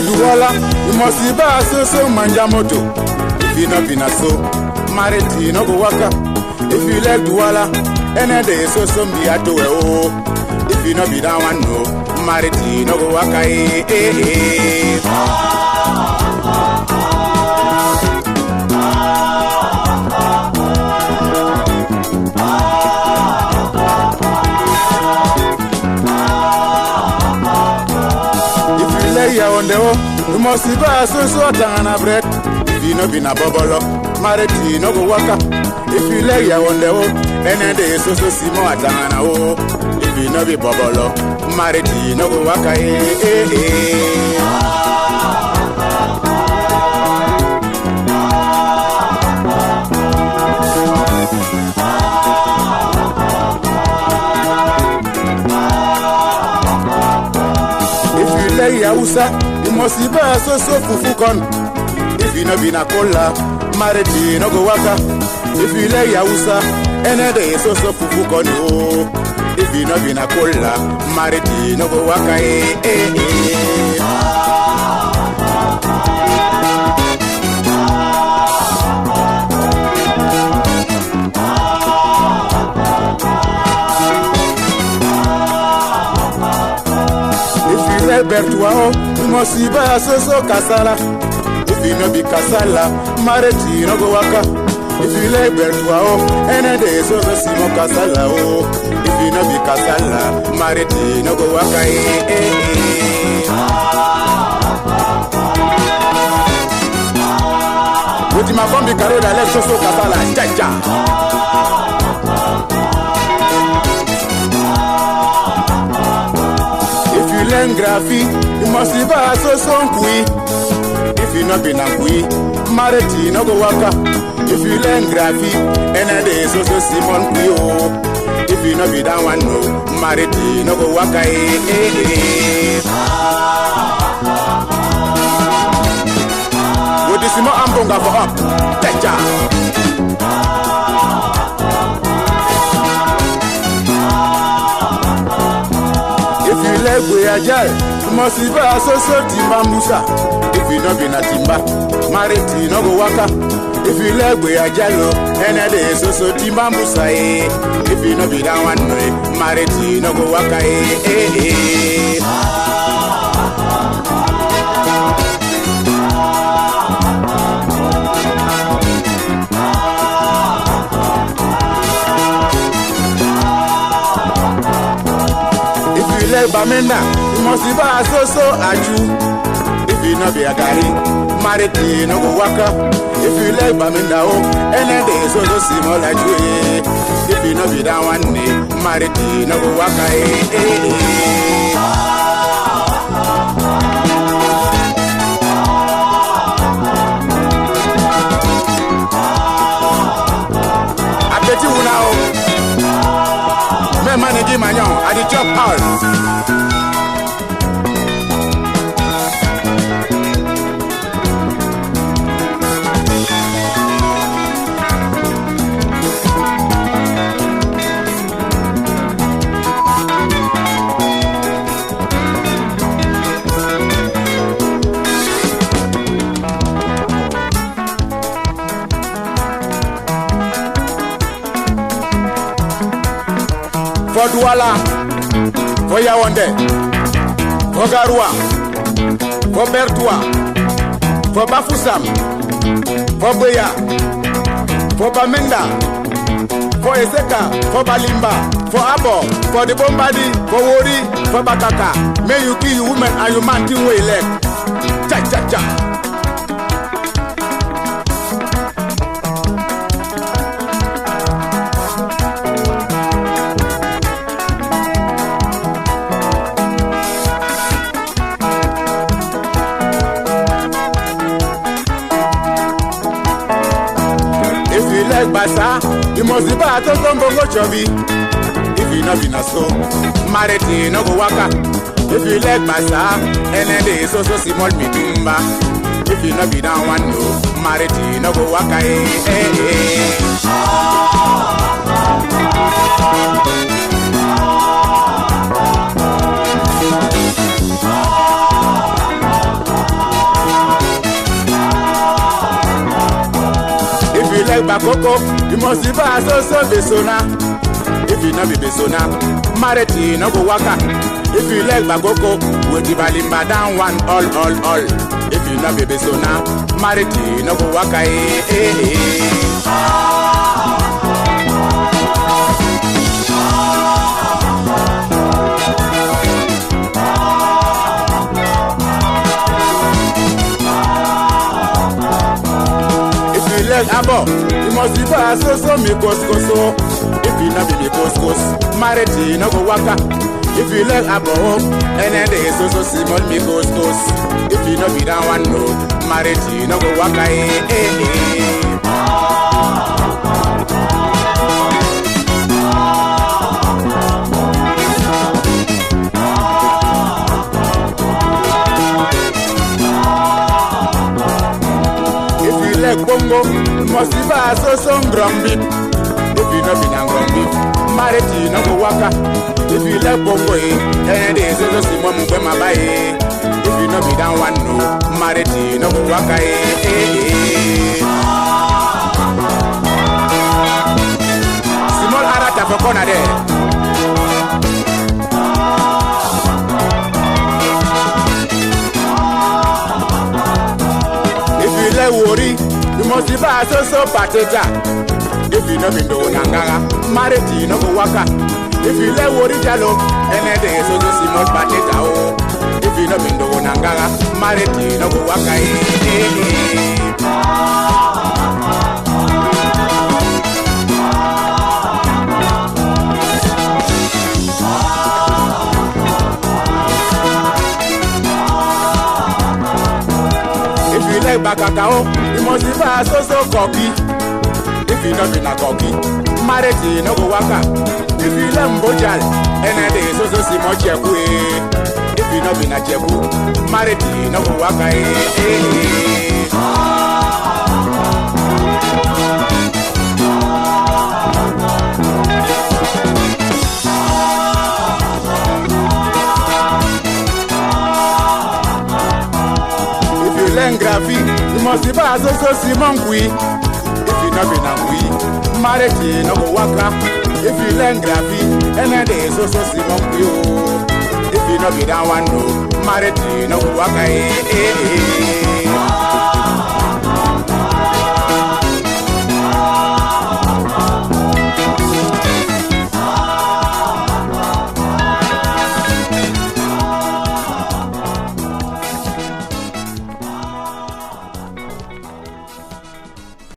like Douala, you must be a so manjamoto. If you not been a so, married no go waka. If you like Douala, any day so be at the oh. If you not be that one no, married no go waka. On the oh, you must be a so and a bread. If you no be na bubble, married no go waka. If you lay ya on the oh, any day so simo atana oh. If you no be bubble, married no go waka If you lay ya usa, you must be a so fufu con. If you no be na cola, married no go waka. If you lay ya usa, any day so fufu con oh. If you no be na cola, married no go waka Bertua, you must be a so casala. If you no be casala, married no go waka. If you like Bertua, any day so simo casala oh. If you no be casala, married no go waka With my combi carola, let's so casala, jaja. Learn graphy, you must be a so kui. If you not be na kui, married no go waka. If you learn graphy, any day so Simon kui oh. If you not be that one no, married no go waka With the Simon Ambonga for up, techa. Like we are jai, you must be a so timba musa. If you not be na timba, married no go waka. If you like we are jalo, any day so timba musa If you not be that one no, married no go waka Like Bamenda, you must be a so aju. If you not be a gari, married no go waka. If you like Bamenda, oh, any day so simo like you. If you not be that one, married no go waka I bet you now. Me manage my young at the job house. For Douala, for Yaoundé, for Garoua, for Bertoua, for Bafoussam, for Boya, for Bamenda, for Eseka, for Balimba, for Abo, for the Bombadi, for Wori, for Bakaka. May you kill you women and you man till way left. Cha cha cha. Basa, you must be bad to come go chubby. If you not be na so, married no go waka. If you like Basa, any day so small me tumba. If you not be down one no, married no go waka bakoko, you must be so besona. If you no be besona, marriage no go waka. If you like bakoko, we di balimba down one all. If you no be besona, marriage no go waka. Abo, you must be so me kosko. If you no be me kosko, marriage no go waka. If you like abo, and then they so small me kosko. If you no be that one no, marriage no go waka. Bongo, must be so grumpy. If you no be grumpy, marriage no go waka. If you like bongo, and they so small me my buy. If you no be that one no, marriage no go waka. Small arata for corner there. Worry, you must be so pateta. If you no be no nangara, marriage no go waka. If you let worry jalo, and then they so small pateta oh. If you no be no nangara, marriage no go waka. Bakakao, you must be so cocky. If you not be na cocky, marriage no go waka. If you lambo jal, and then they so much cheku. If you not be na cheku, marriage no go waka. Graphy, you must be so Simon Kui. If you not be na Kui, marriage no go waka. If you learn graphy, and then they so Simon Kui. If you not be that one no, marriage no go waka.